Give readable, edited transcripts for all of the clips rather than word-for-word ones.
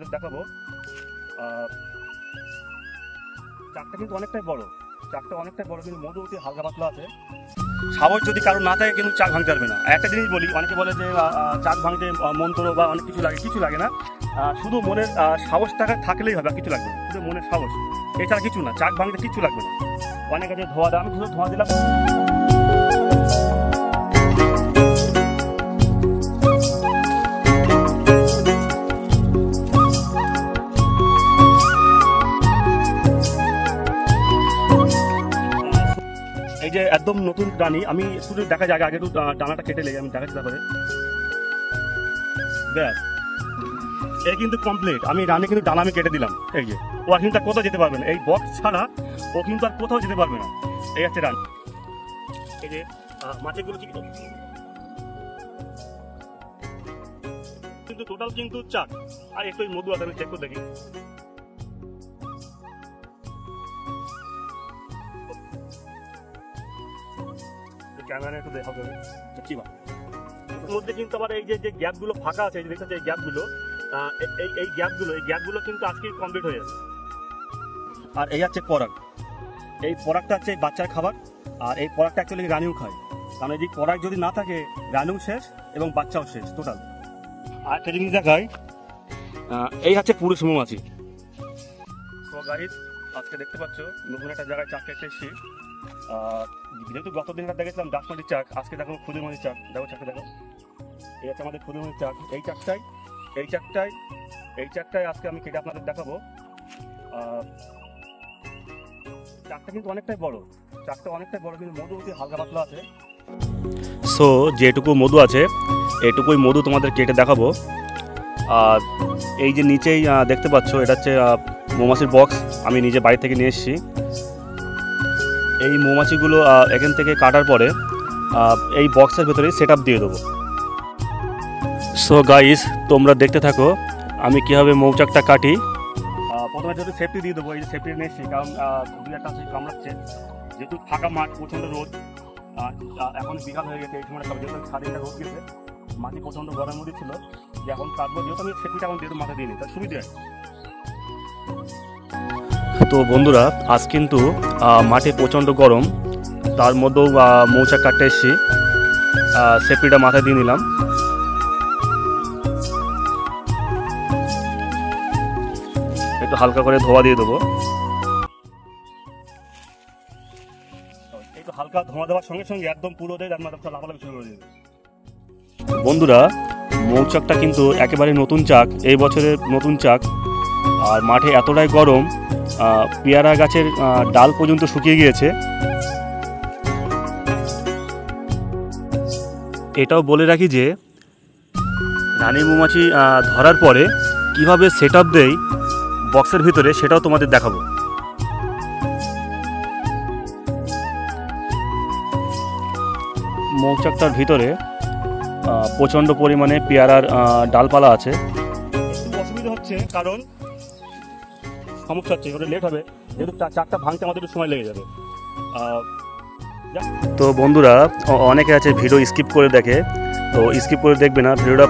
দেখাবো চাকটা কিন্তু অনেকটাই বড়, কিন্তু মধু অতি হালকা পাতলা আছে। সাহস যদি কারো না থাকে কিন্তু চাক ভাঙতে পারবে না। একটা জিনিস বলি, অনেকে বলে যে চাক ভাঙতে মন্ত্র বা অনেক কিছু লাগে না, শুধু মনের সাহস থাকলেই হবে, কিছু লাগবে না, শুধু মনের সাহস, এছাড়া কিছু না। চাক ভাঙতে কিছু লাগবে না। অনেক আছে ধোয়া দেওয়া, আমি শুধু ধোয়া দিলাম। এই যে একদম নতুন প্রাণী, আমি শুধু দেখা যায় আগে একটু ডানাটা কেটে লেগে আমি দেখাচ্ছি, তারপরে ব্যাস এই কিন্তু কমপ্লিট। আমি রানে কিন্তু ডানা আমি কেটে দিলাম। এই যে ও আর কিন্তু কোথাও যেতে পারবে না, এই বক্স ছাড়া ও কিন্তু আর কোথাও যেতে পারবে না। এই হচ্ছে রান। এই যে মাছেগুলো কিন্তু টোটাল কিন্তু চাক, আর একটু মধু আছে, আমি চেক করে দেখি। ক্যামেরা একটু দেখা হবে কি বা এর মধ্যে কিন্তু আবার এই যে গ্যাপগুলো ফাঁকা আছে, দেখতে এই গ্যাপগুলো, এই গ্যাপগুলো কিন্তু আজকে কমপ্লিট হয়ে যাবে। আর এই হচ্ছে পরাগ, এই পরাগটা হচ্ছে বাচ্চার খাবার, আর এই পরাগটা অ্যাকচুয়ালি রানিও খায়। কারণ এই পরাগ যদি না থাকে রানিও শেষ এবং বাচ্চাও শেষ টোটাল। আর একটা জিনিস দেখায়, এই হচ্ছে পুরুষ মৌমাছি। তো গাইস আজকে দেখতে পাচ্ছ নতুন একটা জায়গায় চাক কেটে এসেছি। যেহেতু গত দিনটা দেখেছিলাম ডাকমাটির চাক, আজকে দেখো ক্ষুদিরমাটির চাক। দেখো চাকটা দেখো, এই হচ্ছে আমাদের ক্ষুদিরমাটির চাক। এই চাকটাই আজকে আমি কেটে আপনাদের দেখাবো। চাকটা কিন্তু অনেকটাই বড়, কিন্তু মধু অতি হালকা পাতলা আছে। সো যেটুকু মধু আছে এটুকুই মধু তোমাদের কেটে দেখাবো। আর এই যে নিচেই দেখতে পাচ্ছ, এটা হচ্ছে মৌমাছির বক্স, আমি নিজে বাড়ি থেকে নিয়ে এসেছি। এই মৌমাছিগুলো এখান থেকে কাটার পরে এই বক্সের ভেতরে সেট আপ দিয়ে দেবো। সো গাইস তোমরা দেখতে থাকো আমি কীভাবে মৌচাকটা কাটি। প্রথমে যেহেতু সেফটি দিয়ে দেবো, এই যে সেফটি নিয়ে এসেছি, কারণ দু একটা কামড়াচ্ছে। যেহেতু ফাঁকা মাঠ, প্রচণ্ড রোদ, এখন বিকাল হয়ে গেছে, এই সময়টা যেহেতু সারাদিনটা রোদ গেছে, মাটি প্রচণ্ড গরমের মধ্যে ছিল, যে এখন কাটবো। যেহেতু আমি সেফটিটা এখন যেহেতু মাথা দিয়ে নিই, তার সুবিধা হয়। তো বন্ধুরা আজ কিন্তু মাঠে প্রচণ্ড গরম, তার মধ্যেও মৌচাক কাটতে এসেছি, সেফটিটা মাথায় দিয়ে নিলাম। একটু হালকা করে ধোয়া দিয়ে দেবো। একটু হালকা ধোঁয়া দেওয়ার সঙ্গে সঙ্গে একদম পুরো দিয়ে লাফালাফি শুরু করে দেবে। বন্ধুরা মৌচাকটা কিন্তু একেবারে নতুন চাক, এই বছরের নতুন চাক। আর মাঠে এতটাই গরম, পেয়ারা গাছের ডাল পর্যন্ত শুকিয়ে গিয়েছে। এটাও বলে রাখি যে রানী মৌমাছি ধরার পরে কিভাবে সেট আপ দেয় বক্সের ভিতরে, সেটাও তোমাদের দেখাবো। মৌচাকটার ভিতরে প্রচণ্ড পরিমাণে পেয়ারার ডালপালা আছে। একটু অসুবিধা হচ্ছে, কারণ সমস্যা হচ্ছে, ওটা লেট হবে, যেহেতু চাকটা ভাঙতে আমাদের একটু সময় লেগে যাবে। তো বন্ধুরা অনেকে আছে ভিডিও স্কিপ করে দেখে, তো স্কিপ করে দেখবে না, ভিডিওটা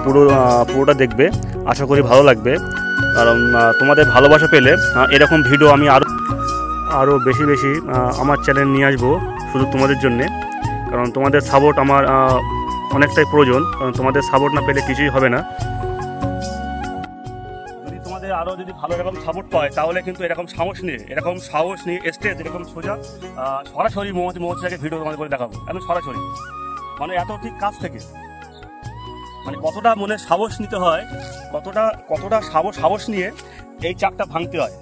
পুরোটা দেখবে, আশা করি ভালো লাগবে। কারণ তোমাদের ভালোবাসা পেলে এরকম ভিডিও আমি আরও বেশি আমার চ্যানেল নিয়ে আসবো, শুধু তোমাদের জন্যে। কারণ তোমাদের সাপোর্ট আমার অনেকটাই প্রয়োজন, কারণ তোমাদের সাপোর্ট না পেলে কিছুই হবে না। যদি তোমাদের আরও যদি ভালো এরকম সাপোর্ট পায়, তাহলে কিন্তু এরকম সাহস নিয়ে স্টেজ এরকম সোজা সরাসরি মৌমাছিটাকে ভিডিও তোমাদের করে দেখাবো, একদম সরাসরি, মানে এত ঠিক কাছ থেকে। মানে কতটা মনে সাহস নিতে হয়, কতটা সাহস নিয়ে এই চাকটা ভাঙতে হয়।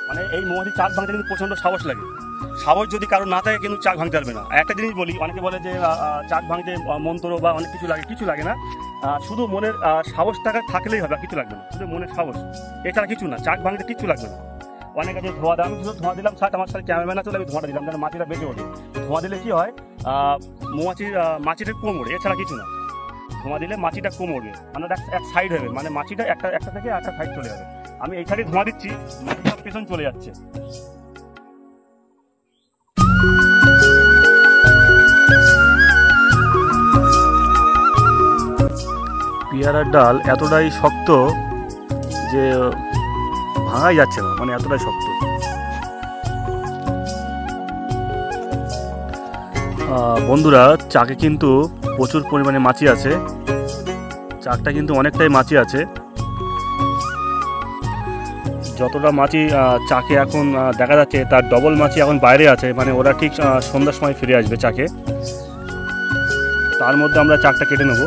মানে এই মৌমাছি চাক ভাঙতে কিন্তু প্রচণ্ড সাহস লাগে। সাহস যদি কারো না থাকে কিন্তু চাক ভাঙতে পারবে না। একটা জিনিস বলি, অনেকে বলে যে চাক ভাঙতে মন্ত্র বা অনেক কিছু লাগে না, শুধু মনের সাহস থাকলেই হবে, কিছু লাগবে না, শুধু মনের সাহস, এছাড়া কিছু না। চাক ভাঙতে কিছু লাগবে না। অনেক আছে ধোয়া দেওয়া, আমি শুধু ধোঁয়া দিলাম। আমার সাথে ক্যামেরাম্যান আছে, আমি ধোঁয়াটা দিলাম যেন মাছিটা বেঁচে ওঠে। ধোঁয়া দিলে কি হয়, মাছিটা কম ওঠে, এছাড়া কিছু না। ধোঁয়া দিলে মাছিটা কম উঠবে, মানে এক সাইড হবে, মানে মাছিটা একটা থেকে একটা সাইড চলে যাবে। আমি এই সাইডে ধোঁয়া দিচ্ছি, মাছিটা পেছন চলে যাচ্ছে। পেয়ারার ডাল এতটাই শক্ত যে ভাঙাই যাচ্ছে না, মানে এতটাই শক্ত। বন্ধুরা, চাকে কিন্তু প্রচুর পরিমাণে মাছি আছে, চাকটা কিন্তু অনেকটাই মাছি আছে। যতটা মাছি চাকে এখন দেখা যাচ্ছে তার ডবল মাছি এখন বাইরে আছে, মানে ওরা ঠিক সন্ধ্যার সময় ফিরে আসবে চাকে। তার মধ্যে আমরা চাকটা কেটে নেব।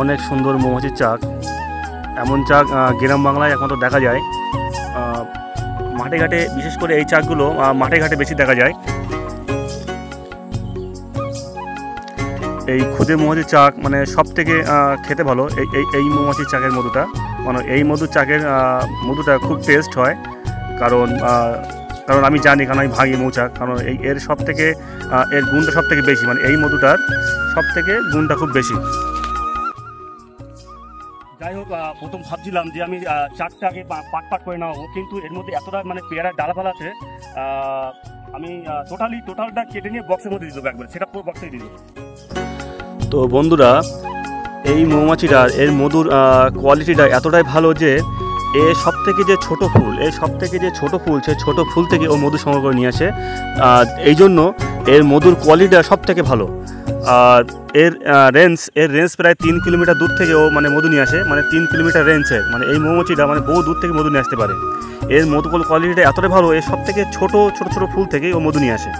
অনেক সুন্দর মৌমাছির চাক, এমন চাক গ্রাম বাংলায় একমাত্র দেখা যায়। মাঠে ঘাটে বিশেষ করে এই চাকগুলো মাঠে ঘাটে বেশি দেখা যায়। এই খুদে মৌমাছির চাক মানে সব থেকে খেতে ভালো এই মৌমাছির চাকের মধুটা, মানে এই মধুর চাকের মধুটা খুব টেস্ট হয়। কারণ আমি জানি, কারণ আমি ভাঙি মৌচাক, কারণ এর সব থেকে এর গুণটা সব থেকে বেশি, মানে এই মধুটার সব থেকে গুণটা খুব বেশি। যাই হোক, প্রথম ভাবছিলাম যে আমি চাকটাকে পাট করে নেওয়াবো, কিন্তু এর মধ্যে এতটা মানে পেয়ারার ডালাপালা আছে, আমি টোটালটা কেটে নিয়ে বক্সের মধ্যে দিয়ে দেবো, একবার সেটা পুরো বক্সে দিয়ে দেবো। তো বন্ধুরা, এই মৌমাছিটার এর মধুর কোয়ালিটিটা এতটাই ভালো যে সব থেকে যে ছোট ফুল সেই ছোট ফুল থেকে ও মধু সংগ্রহ করে নিয়ে আসে। এই জন্য এর মধুর কোয়ালিটিটা সব থেকে ভালো। আর এর রেঞ্জ প্রায় 3 কিলোমিটার দূর থেকে ও মানে মধু নিয়ে আসে, মানে 3 কিলোমিটার রেঞ্জের, মানে এই মৌমাছিটা মানে বহু দূর থেকে মধু নিয়ে আসতে পারে। এর মধু কোয়ালিটিটা এতটাই ভালো, এর সব থেকে ছোট ফুল থেকে ও মধু নিয়ে আসে।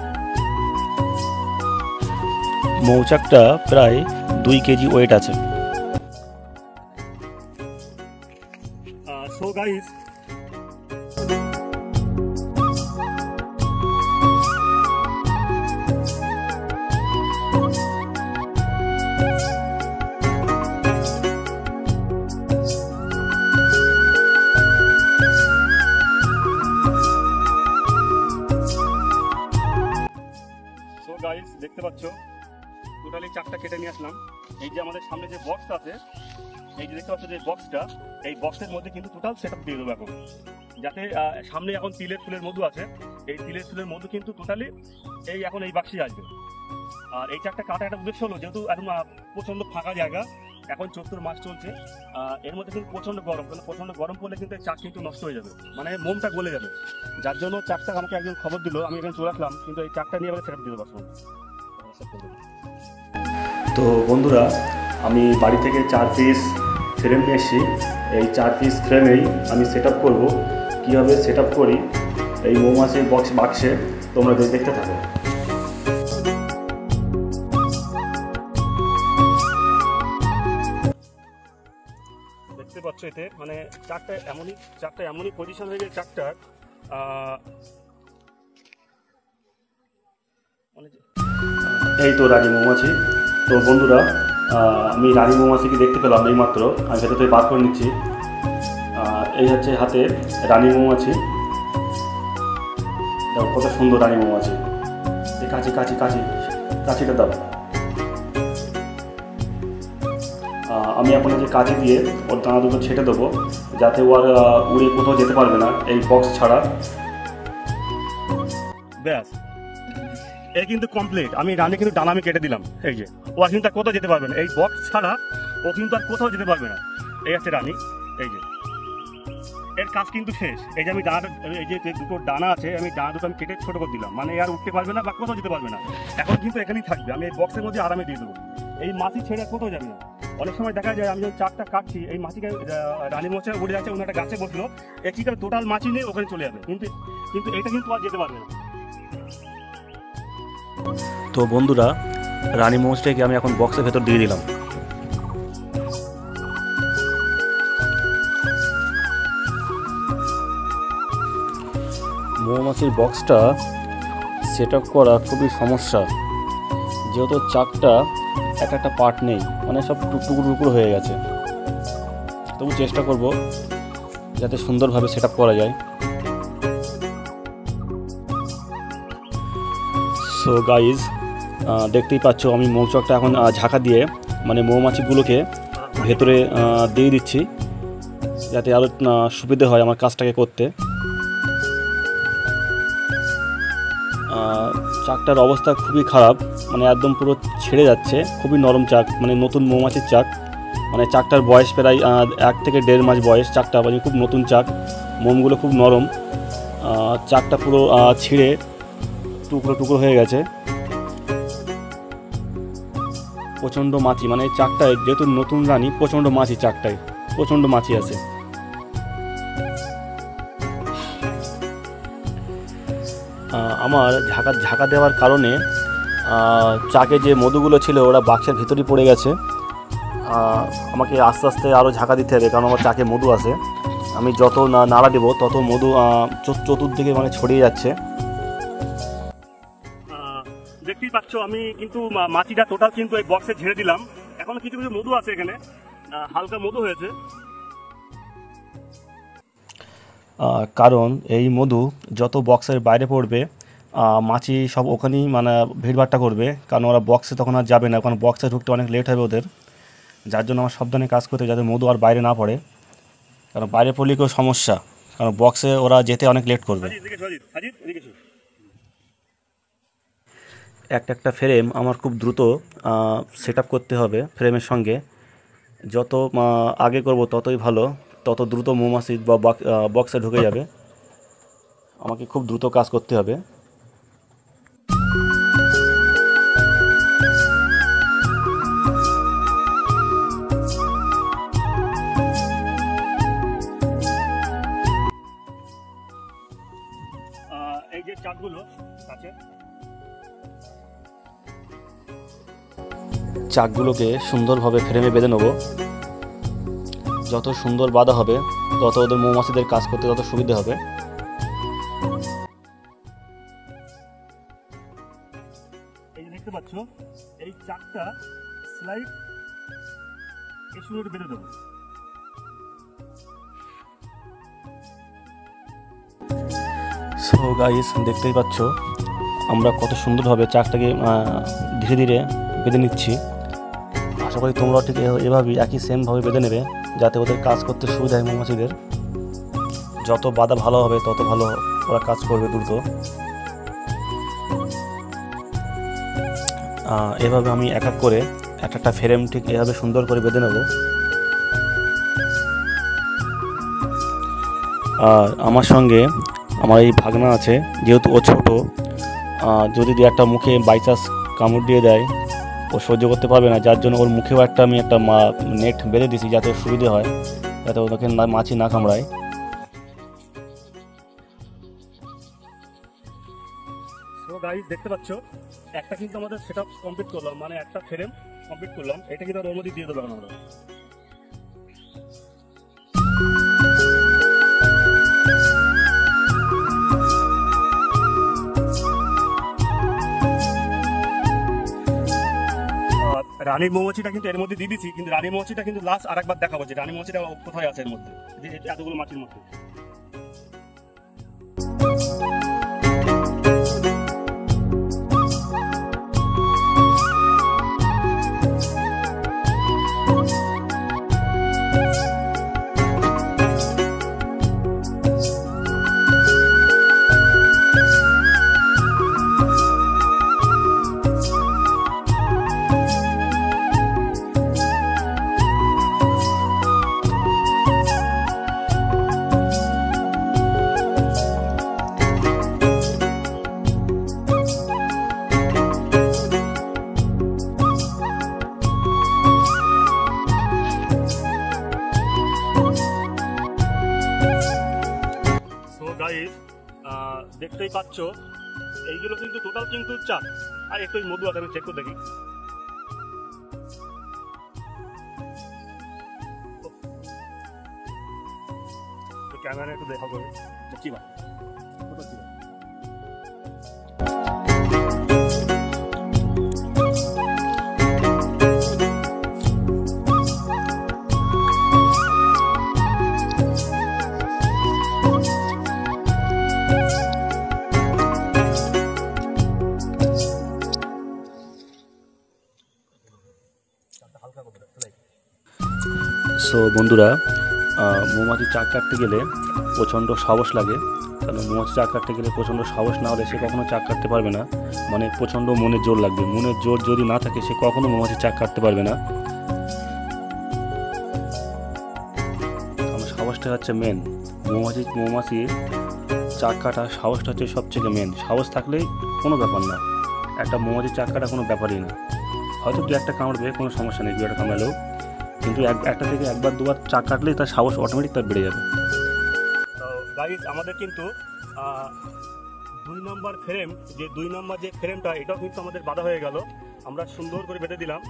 মৌচাকটা প্রায় 2 কেজি ওয়েট আছে। So guys, দেখতে পাচ্ছ টোটালি চাকটা কেটে নিয়ে আসলাম। এই যে আমাদের সামনে যে বক্সটা আছে, এই যে দেখতে পাচ্ছ যে বক্সটা, এই বক্সের মধ্যে কিন্তু টোটাল সেটআপ দিয়ে দেবো এখন, যাতে সামনে এখন তিলের ফুলের মধু আছে, এই তিলের ফুলের মধু কিন্তু টোটালি এখন এই বাক্সে আসবে। আর এই চাকটা কাটা একটা উদ্দেশ্য হলো, যেহেতু এখন প্রচণ্ড ফাঁকা জায়গা, এখন চৈত্র মাস চলছে, এর মধ্যে কিন্তু প্রচণ্ড গরম, কারণ প্রচণ্ড গরম পড়লে কিন্তু চাক কিন্তু নষ্ট হয়ে যাবে, মানে মোমটা গলে যাবে। যার জন্য চাকটা আমাকে একজন খবর দিল, আমি এখানে চলে আসলাম, কিন্তু এই চাকটা নিয়ে আবার সেটআপ দিয়ে দেবো। তো বন্ধুরা, আমি বাড়ি থেকে 4 পিস ফ্রেম নিয়ে এসেছি। এই 4 পিস ফ্রেমেই আমি সেট আপ করবো। কীভাবে সেট আপ করি এই মৌমাছির বাক্সে, তোমরা দেখতে থাকো। দেখতে পাচ্ছ এতে মানে চাকটা এমনই পজিশন হয়ে গেছে চাকটার, এই তো রানী মৌমাছি। তো বন্ধুরা, আমি রানী মৌমাছিকে দেখতে পেলাম এই মাত্র, আমি ভেতর থেকে বার করে নিচ্ছি। এই হচ্ছে হাতে রানী মৌমাছি, দেখো কত সুন্দর রানী মৌমাছি। কাছিটা দাও। আমি এখন যে কাছি দিয়ে ওর দানা দুটো ছেটে দেবো, যাতে ওর উড়ে কোথাও যেতে পারবে না এই বক্স ছাড়া। ব্যাস, এই কিন্তু কমপ্লিট। আমি রানী কিন্তু ডানা আমি কেটে দিলাম, এই যে ও আর কিন্তু আর কোথাও যেতে পারবে না, এই বক্স ছাড়া ও কিন্তু আর কোথাও যেতে পারবে না। এই আছে রানী, এই যে এর কাজ কিন্তু শেষ। এই যে আমি ডানা, এই যে দুটো ডানা আছে, আমি ডানা দুটো আমি কেটে ছোটো করে দিলাম, মানে আর উঠতে পারবে না বা কোথাও যেতে পারবে না। এখন কিন্তু এখানেই থাকবে, আমি এই বক্সের মধ্যে আরামে দিয়ে দেবো। এই মাছি ছেড়ে কোথাও যাবে না। অনেক সময় দেখা যায় আমি যখন চাকটা কাটছি, এই মাছিকে রানী মশা উড়ে যাচ্ছে, অন্য একটা গাছে বসলো, একই টোটাল মাছি নিয়ে ওখানে চলে যাবে, কিন্তু এটা কিন্তু আর যেতে পারবে না। তো বন্ধুরা, রানী মৌমাছিটাকে আমি এখন বক্সের ভেতর দিয়ে দিলাম। মৌমাছির বক্সটা সেট আপ করা খুবই সমস্যা, যেহেতু চাকটা একটা পার্ট নেই, মানে সব টুকরো হয়ে গেছে। তবু চেষ্টা করব যাতে সুন্দরভাবে সেট আপ করা যায়। সো গাইজ, দেখতেই পাচ্ছ আমি মৌচাকটা এখন ঝাঁকা দিয়ে মানে মৌমাছিগুলোকে ভেতরে দিয়ে দিচ্ছি, যাতে আরও সুবিধে হয় আমার কাজটাকে করতে। চাকটার অবস্থা খুবই খারাপ, মানে একদম পুরো ছেড়ে যাচ্ছে। খুবই নরম চাক, মানে নতুন মৌমাছির চাক। মানে চাকটার বয়স প্রায় 1 থেকে 1.5 মাস বয়স চাকটা, মানে খুব নতুন চাক। মোমগুলো খুব নরম। চাকটা পুরো ছিঁড়ে টুকরো টুকরো হয়ে গেছে। প্রচণ্ড মাছি, মানে এই চাকটায় যেহেতু নতুন রানী, প্রচণ্ড মাছি, চাকটায় প্রচণ্ড মাছি আছে। আমার ঝাঁকা দেওয়ার কারণে চাকে যে মধুগুলো ছিল ওরা বাক্সের ভিতরেই পড়ে গেছে। আমাকে আস্তে আস্তে আরও ঝাঁকা দিতে হবে, কারণ আমার চাকে মধু আছে। আমি যত নাড়া দেবো তত মধু চতুর্দিকে মানে ছড়িয়ে যাচ্ছে। দেখতেই পাচ্ছ আমি কিন্তু মাটিটা টোটাল কিন্তু এই বক্সে ঝেড়ে দিলাম। এখন কিছু কিছু মধু আছে এখানে, হালকা মধু হয়েছে। কারণ এই মধু যত বক্সের বাইরে পড়বে মাছি সব ওখানেই মানে ভিড়ভাট্টা করবে, কারণ ওরা বক্সে তখন আর যাবে না, কারণ বক্সে ঢুকতে অনেক লেট হবে ওদের। যার জন্য আমার সাবধানে কাজ করতে, যাতে মধু আর বাইরে না পড়ে, কারণ বাইরে পড়লে কেউ সমস্যা, কারণ বক্সে ওরা যেতে অনেক লেট করবে। একটা ফ্রেম আমার খুব দ্রুত সেট আপ করতে হবে। ফ্রেমের সঙ্গে যত আগে করব ততই ভালো, তত দ্রুত মৌমাছি বা বক্সে ঢুকে যাবে। আমাকে খুব দ্রুত কাজ করতে হবে। এই যে চাকগুলো আছে, চাকগুলোকে সুন্দরভাবে ফ্রেমে বেঁধে নেব। যত সুন্দর বাঁধা হবে তত ওদের মৌমাছিদের কাজ করতে তত সুবিধা হবে। এই যে দেখতে পাচ্ছ এই চাকটা স্লাইড এই সুন্দর বেঁধে দেবো। সো গাইস, দেখতেই পাচ্ছ আমরা কত সুন্দরভাবে চাকটাকে ধীরে ধীরে বেঁধে নিচ্ছি। আশা করি তোমরাও ঠিক এভাবেই একই সেমভাবে বেঁধে নেবে, যাতে ওদের কাজ করতে সুবিধা হয় মৌমাছিদের। যত বাঁধা ভালো হবে তত ভালো ওরা কাজ করবে দ্রুত। এভাবে আমি এক এক করে একটা ফ্রেম ঠিক এভাবে সুন্দর করে বেঁধে নেব। আর আমার সঙ্গে আমার এই ভাগনা আছে, যেহেতু ও ছোট, যদি দু একটা মুখে বাইচান্স কামড় দিয়ে দেয় ও সহ্য করতে পারবে না, যার জন্য ওর মুখেও আমি একটা নেট বেঁধে দিয়েছি, যাতে সুবিধে হয়, যাতে ওদেরকে মাছি না কামড়ায়। তো গাইস দেখতে পাচ্ছ একটা কিন্তু আমাদের সেটআপ কমপ্লিট করলাম, মানে একটা ফ্রেম কমপ্লিট করলাম। এটা কিন্তু ওর মধ্যে দিয়ে দেবো আমরা। রানীর মৌমাছিটা কিন্তু এর মধ্যে দিয়ে দিচ্ছি, কিন্তু রানী মৌমাছিটা কিন্তু লাস্ট আরেকবার দেখাবো যে রানী মৌমাছিটা কোথায় আছে এর মধ্যে, যে এতগুলো মাছির মধ্যে। দেখতেই পাচ্ছ এইগুলো কিন্তু টোটাল কিন্তু চাক, আর একটু মধু আছে, আমি চেক করে দেখি। ক্যামেরা একটু দেখা করে কি ভাই সো বন্ধুরা, মৌমাছি চাক কাটতে গেলে প্রচণ্ড সাহস লাগে, কারণ মৌমাছি চাক কাটতে গেলে প্রচণ্ড সাহস না হলে সে কখনো চাক কাটতে পারবে না, মানে প্রচণ্ড মনের জোর লাগবে। মনের জোর যদি না থাকে সে কখনো মৌমাছি চাক কাটতে পারবে না। কারণ সাহসটা হচ্ছে মেন। মৌমাছির চাক কাটা সাহসটা হচ্ছে সবথেকে মেন। সাহস থাকলেই কোনো ব্যাপার না, একটা মৌমাছির চাক কাটা কোনো ব্যাপারই না। হয়তো দু একটা কামড়বে, কোনো সমস্যা নেই, দু একটা কামড়ালেও, কিন্তু একটা থেকে একবার দুবার চাক কাটলেই তার সাহস অটোমেটিক তার বেড়ে যাবে। তো গাইজ আমাদের কিন্তু 2 নম্বর ফ্রেম, যে 2 নম্বর যে ফ্রেমটা, এটাও কিন্তু আমাদের বাঁধা হয়ে গেল। আমরা সুন্দর করে বেঁধে দিলাম।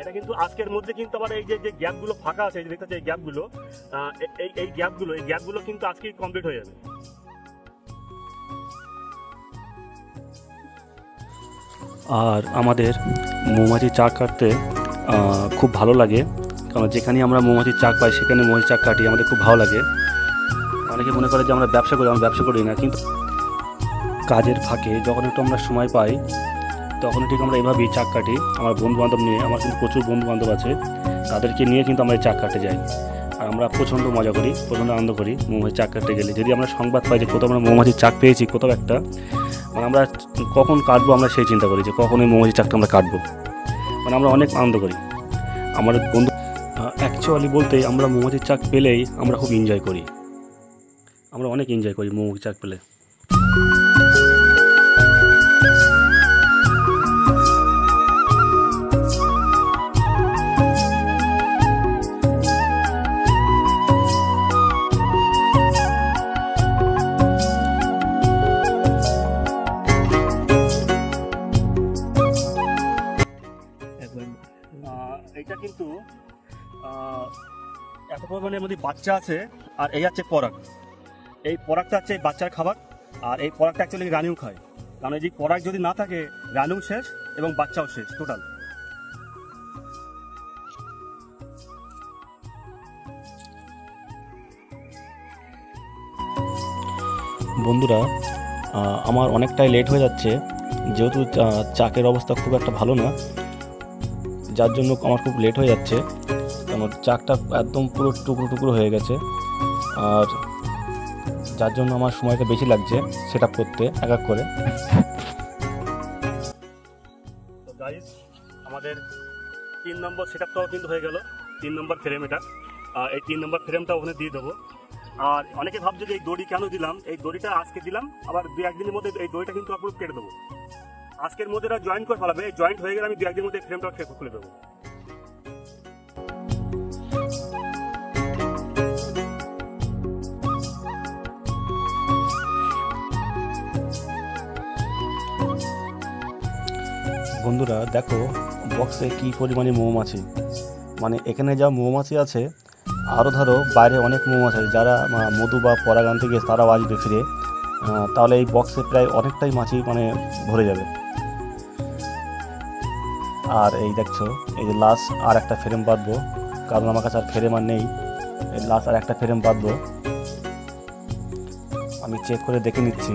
এটা কিন্তু আজকের মধ্যে কিন্তু আবার এই যে গ্যাপগুলো ফাঁকা আছে, এই যে দেখতে এই গ্যাপগুলো, এই গ্যাপগুলো কিন্তু আজকেই কমপ্লিট হয়ে যাবে। আর আমাদের মৌমাছির চাক কাটতে খুব ভালো লাগে, কারণ যেখানে আমরা মৌমাছির চাক পাই সেখানে মৌমাছির চাক কাটি, আমাদের খুব ভালো লাগে। অনেকে মনে করে যে আমরা ব্যবসা করি, আমরা ব্যবসা করি না, কিন্তু কাজের ফাঁকে যখন একটু আমরা সময় পাই তখন ঠিক আমরা এভাবেই চাক কাটি। আমার বন্ধুবান্ধব নিয়ে, আমার কিন্তু প্রচুর বন্ধুবান্ধব আছে, তাদেরকে নিয়ে কিন্তু আমরা এই চাক কাটতে যাই। আর আমরা প্রচণ্ড মজা করি, প্রচণ্ড আনন্দ করি মৌমাছির চাক কাটতে গেলে। যদি আমরা সংবাদ পাই যে কোথাও আমরা মৌমাছির চাক পেয়েছি, কোথাও একটা, মানে আমরা কখন কাটবো আমরা সেই চিন্তা করি যে কখন ওই মৌমাছির চাকটা আমরা কাটবো, মানে আমরা অনেক আনন্দ করি। আমার বন্ধু অ্যাকচুয়ালি বলতে আমরা মৌমাছির চাক পেলেই আমরা খুব এনজয় করি, আমরা অনেক এনজয় করি মৌমাছির চাক পেলে। এটা কিন্তু এত পরিমাণের মধ্যে বাচ্চা আছে, আর এই হচ্ছে পরাগ। এই পরাগটা হচ্ছে এই বাচ্চার খাবার, আর এই পরাগটা অ্যাকচুয়ালি রানিং খায়। কারণ এই যে পরাগ যদি না থাকে, রানিং শেষ এবং বাচ্চাও শেষ টোটাল। বন্ধুরা, আমার অনেকটাই লেট হয়ে যাচ্ছে, যেহেতু চাকের অবস্থা খুব একটা ভালো না, যার জন্য আমার খুব লেট হয়ে যাচ্ছে। কারণ চাকটা একদম পুরো টুকরো টুকরো হয়ে গেছে, আর যার জন্য আমার সময়টা বেশি লাগছে সেট আপ করতে এক এক করে। তো গাইস, আমাদের 3 নম্বর সেট আপটাও কিন্তু হয়ে গেল। 3 নম্বর ফ্রেম এটা, এই 3 নম্বর ফ্রেমটা ওখানে দিয়ে দেবো। আর অনেকে ভাবছে যে এই দড়ি কেন দিলাম, এই দড়িটা আজকে দিলাম, আবার 2-1 দিনের মধ্যে এই দড়িটা কিন্তু পুরো কেটে দেবো। আজকের মধ্যে এটা জয়েন্ট করে ফেলাবে, জয়েন্ট হয়ে গেলে আমি 2-1 দিনের মধ্যে ফ্রেমটা খুলে দেবো। বন্ধুরা দেখো বক্সে কী পরিমাণে মৌমাছি, মানে এখানে যা মৌমাছি আছে আরও ধরো বাইরে অনেক মৌমাছি আছে, যারা মধু বা পরাগ আনতে গিয়ে তারাও আসবে ফিরে, তাহলে এই বক্সে প্রায় অনেকটাই মাছি মানে ভরে যাবে। আর এই দেখছো এই যে লাস্ট আর একটা ফ্রেম বাঁধবো, কারণ আমার কাছে আর ফ্রেম আর নেই, এই লাস্ট আর একটা ফ্রেম বাঁধবো। আমি চেক করে দেখে নিচ্ছি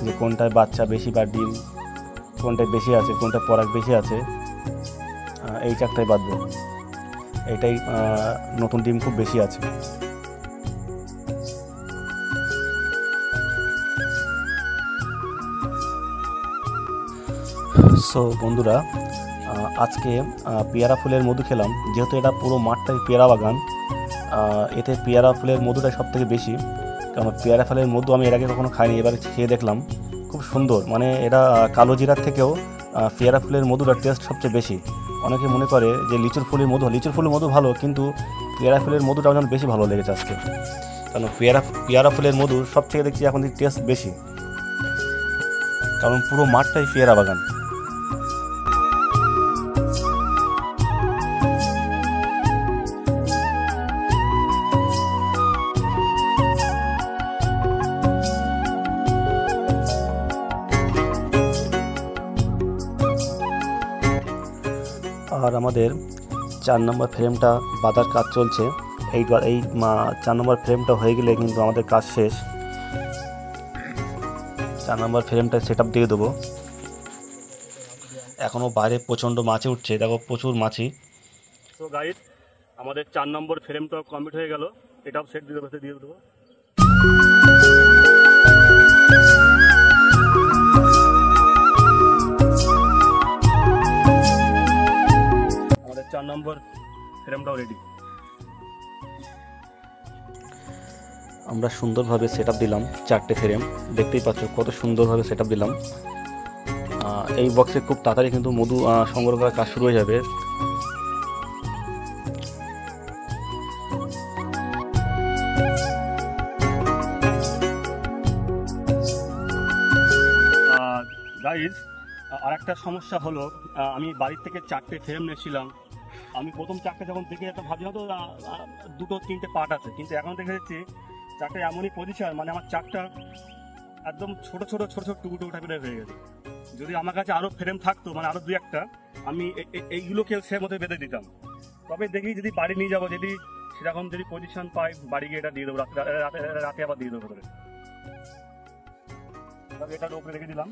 যে কোনটায় বাচ্চা বেশি বা ডিম কোনটায় বেশি আছে, কোনটা পরাগ বেশি আছে, এই চাকটাই বাঁধবো। এটাই নতুন ডিম খুব বেশি আছে। সো বন্ধুরা, আজকে পেয়ারা ফুলের মধু খেলাম, যেহেতু এটা পুরো মাঠটাই পেয়ারা বাগান, এতে পেয়ারা ফুলের মধুটাই সব থেকে বেশি। কারণ পেয়ারা ফুলের মধু আমি এর আগে কখনো খাইনি, এবার খেয়ে দেখলাম খুব সুন্দর, মানে এটা কালো জিরার থেকেও পেয়ারা ফুলের মধুটার টেস্ট সবচেয়ে বেশি। অনেকে মনে করে যে লিচুর ফুলের মধু ভালো, কিন্তু পেয়ারা ফুলের মধুটা যেন বেশি ভালো লেগেছে আজকে। কারণ পেয়ারা ফুলের মধু সব থেকে দেখছি এখন টেস্ট বেশি, কারণ পুরো মাঠটাই পেয়ারা বাগান। আর আমাদের 4 নম্বর ফ্রেমটা বাঁধার কাজ চলছে। এই 4 নম্বর ফ্রেমটা হয়ে গেলে কিন্তু আমাদের কাজ শেষ। 4 নম্বর ফ্রেমটা সেট আপ দিয়ে দেবো। এখনও বাইরে প্রচণ্ড মাছি উঠছে, দেখো প্রচুর মাছি। তো গাইস, আমাদের 4 নম্বর ফ্রেমটাও কমপ্লিট হয়ে গেল, এটাও সেট দিয়ে দেবো। আমাদের 4 নম্বর ফ্রেমটাও রেডি। আমরা সুন্দরভাবে সেট আপ দিলাম 4টে ফ্রেম, দেখতেই পাচ্ছ কত সুন্দরভাবে সেট আপ দিলাম। এই বক্সে খুব তাড়াতাড়ি কিন্তু মধু সংগ্রহ করার কাজ শুরু হয়ে যাবে। গাইজ, আর একটা সমস্যা হলো, আমি বাড়ির থেকে 4টে ফ্রেম নিয়েছিলাম। আমি প্রথম 4টে যখন দেখে একটা ভাবছি হয়তো 2-3টে পার্ট আছে, কিন্তু এখন দেখে যাচ্ছি 4টে এমনই পজিশন, মানে আমার 4টা একদম ছোট ছোট টুকরো টাইপের হয়ে গেছে। যদি আমার কাছে আরও ফ্রেম থাকতো, মানে আরও 2-1টা, আমি এইগুলোকে সে মতো বেঁধে দিতাম। তবে দেখি যদি বাড়ি নিয়ে যাবো, যদি সেরকম যদি পজিশন পাই, বাড়ি গিয়ে এটা দিয়ে দেবো, রাতে আবার দিয়ে দেবো। তবে এটা উপরে রেখে দিলাম।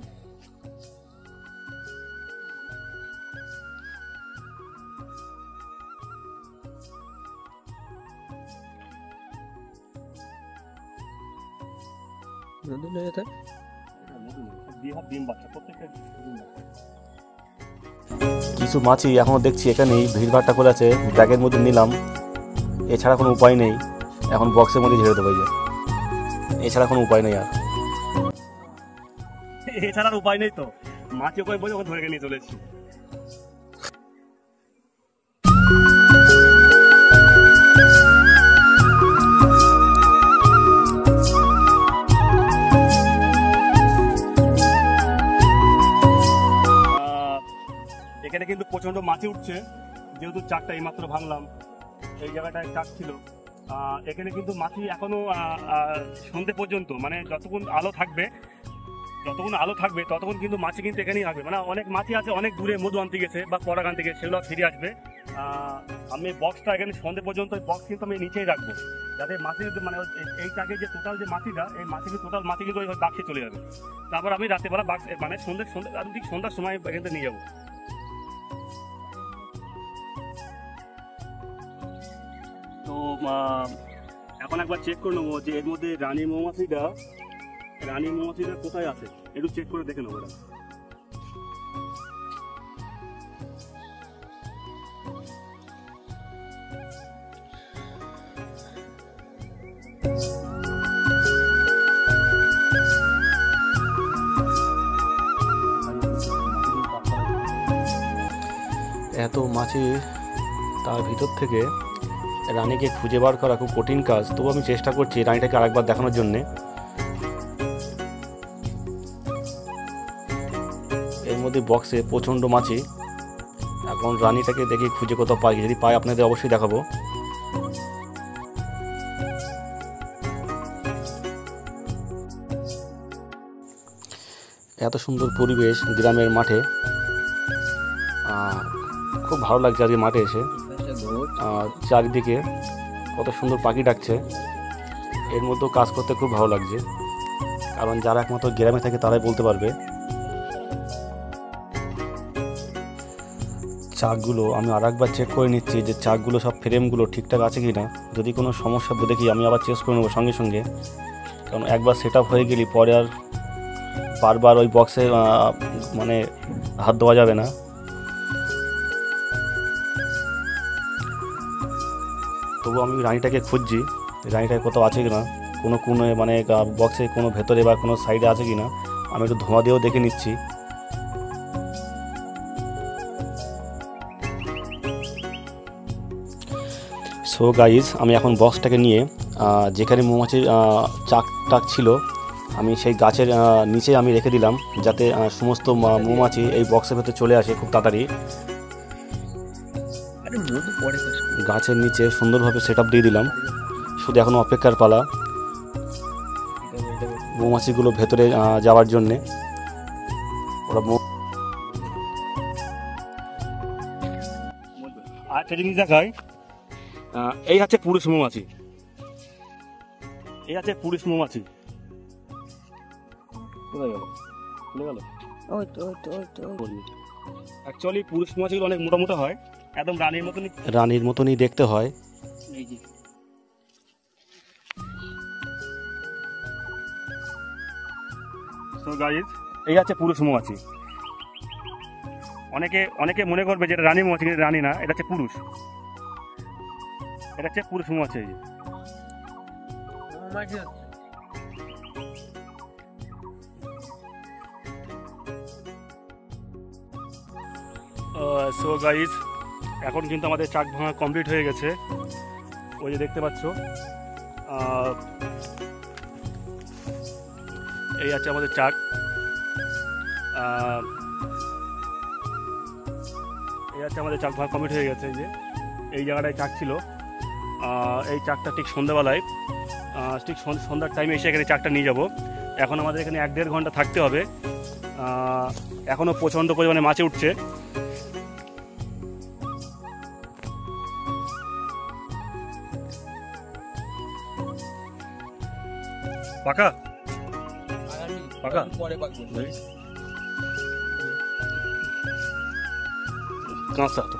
কিছু মাছি এখনো দেখছি এখানেই ভিড়ভাড়টা করে আছে, ব্যাগের মধ্যে নিলাম, এছাড়া কোনো উপায় নেই। এখন বক্সের মধ্যে ঝেড়ে দেবো, এছাড়া কোনো উপায় নেই। আর এছাড়ার উপায় নেই তো, মাছি উপায় বলে ওকে ধরে নিয়ে চলে এসেছি। এখানে কিন্তু প্রচন্ড মাছি উঠছে, যেহেতু 4টা এইমাত্র ভাঙলাম, এই জায়গাটায় 4 ছিল। এখানে কিন্তু মাছি এখনো সন্ধ্যে পর্যন্ত, মানে যতক্ষণ আলো থাকবে ততক্ষণ কিন্তু মাছি কিন্তু এখানেই থাকবে। মানে অনেক মাছি আছে অনেক দূরে মধু আনতে গেছে বা পরাগ আনতে গেছে, সেগুলো ফিরে আসবে। আমি বক্সটা এখানে সন্ধ্যে পর্যন্ত বক্স কিন্তু আমি নিচেই রাখবো, যাতে মাছি, মানে এই টাকে যে টোটাল যে মাছিটা, এই টোটাল মাছি কিন্তু ওই বাক্সে চলে যাবে। তারপর আমি রাতেবেলা বাক্স, মানে ঠিক সন্ধ্যার সময় এখান থেকে নিয়ে যাবো। তো এখন একবার চেক করে নেবো যে এর মধ্যে রানী মৌমাছিটা কোথায় আছে, একটু চেক করে দেখে নেবো। এত মাছি, তার ভিতর থেকে রানীকে খুঁজে বার করা খুব কঠিন কাজ। তবু আমি চেষ্টা করছি রানীটাকে আরেকবার দেখানোর জন্যে। এর মধ্যে বক্সে প্রচণ্ড মাছি। এখন রানীটাকে দেখি খুঁজে কোথাও পাই, যদি পাই আপনাদের অবশ্যই দেখাবো। এত সুন্দর পরিবেশ গ্রামের মাঠে, খুব ভালো লাগছে আজকে মাঠে এসে। চারিদিকে কত সুন্দর পাখি ডাকছে, এর মধ্যেও কাজ করতে খুব ভালো লাগছে, কারণ যারা একমাত্র গ্রামে থাকে তারাই বলতে পারবে। চাকগুলো আমি আর একবার চেক করে নিচ্ছি যে চাকগুলো সব ফ্রেমগুলো ঠিকঠাক আছে কি না। যদি কোনো সমস্যা দেখি আমি আবার চেক করে নেবো সঙ্গে সঙ্গে, কারণ একবার সেট আপ হয়ে গেলে পরে আর বারবার ওই বক্সে মানে হাত দেওয়া যাবে না। তবু আমি রানীটাকে খুঁজছি, রানীটা কোথাও আছে কিনা, কোনো মানে বক্সে কোনো ভেতরে বা কোনো সাইডে আছে কিনা। আমি একটু ধোঁয়া দিয়েও দেখে নিচ্ছি। সো গাইজ, আমি এখন বক্সটাকে নিয়ে যেখানে মৌমাছির চাক ছিল আমি সেই গাছের নিচে আমি রেখে দিলাম, যাতে সমস্ত মৌমাছি এই বক্সের ভেতরে চলে আসে খুব তাড়াতাড়ি। গাছের নিচে সুন্দরভাবে সেট আপ দিয়ে দিলাম, শুধু এখন অপেক্ষার পালা মৌমাছিগুলো ভেতরে যাওয়ার জন্যে। ওরা আরেকটা জিনিস দেখায়, এই হচ্ছে পুরুষ মৌমাছি, কোথায় গেল, খুলে গেল। ওই তো ওই তো ওই তো ওই তো। অ্যাকচুয়ালি পুরুষ মৌমাছিগুলো অনেক মোটা মোটা হয়, একদম রানীর মতনই। রানীর মতনই দেখতে হয়। এই যে সো গাইস, এই আছে পুরুষ মৌমাছি। অনেকে মনে করবে যে এটা রানী মৌমাছি, কিন্তু রানী না, এটা হচ্ছে পুরুষ। এটা হচ্ছে পুরুষ মৌমাছি। এই যে সো গাইস, এখন কিন্তু আমাদের চাক ভাঙা কমপ্লিট হয়ে গেছে। ওই যে দেখতে পাচ্ছ, এই আছে আমাদের চাক। এই আছে আমাদের চাক ভাঙা কমপ্লিট হয়ে গেছে। এই যে এই জায়গাটায় চাক ছিল, এই চাকটা ঠিক সন্ধ্যাবেলায়, ঠিক সন্ধ্যার টাইমে এসে এখানে চাকটা নিয়ে যাব। এখন আমাদের এখানে 1-1.5 ঘন্টা থাকতে হবে। এখনও প্রচণ্ড পরিমাণে মাছে উঠছে। পাকা পাকা কাঁচা তো।